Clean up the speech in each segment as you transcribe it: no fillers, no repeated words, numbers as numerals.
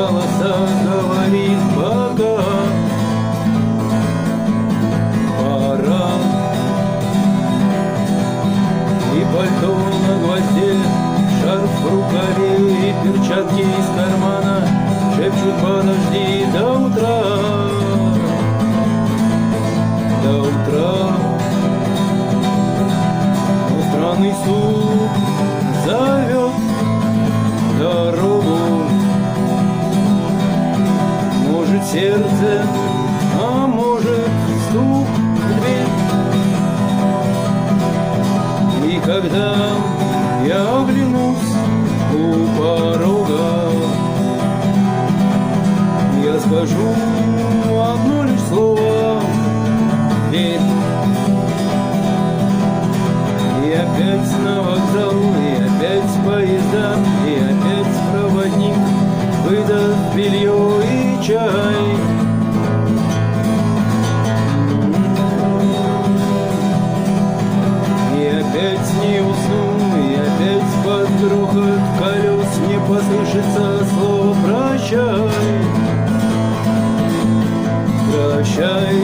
голоса говорит пока. Пора. И пальто на гвозде, шарф в рукаве и перчатки из кармана шепчут: подожди до утра. До утра. Но странный стук зовет дорогу. Может, сердце, а может, стук в дверь. И когда я оглянусь у порога, я скажу одно лишь слово: верь. И опять на вокзал, и опять поезда, и опять проводник выдаст белье и чай. И опять не усну, и опять под грохот колес мне послышится слово прощай. Прощай.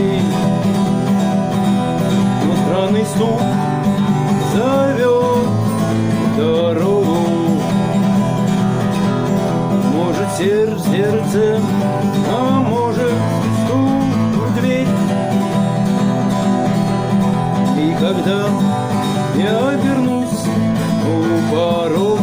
Но странный стук зовет дорогу. Может, сердце, а может, стук в дверь. И когда я обернусь у порога,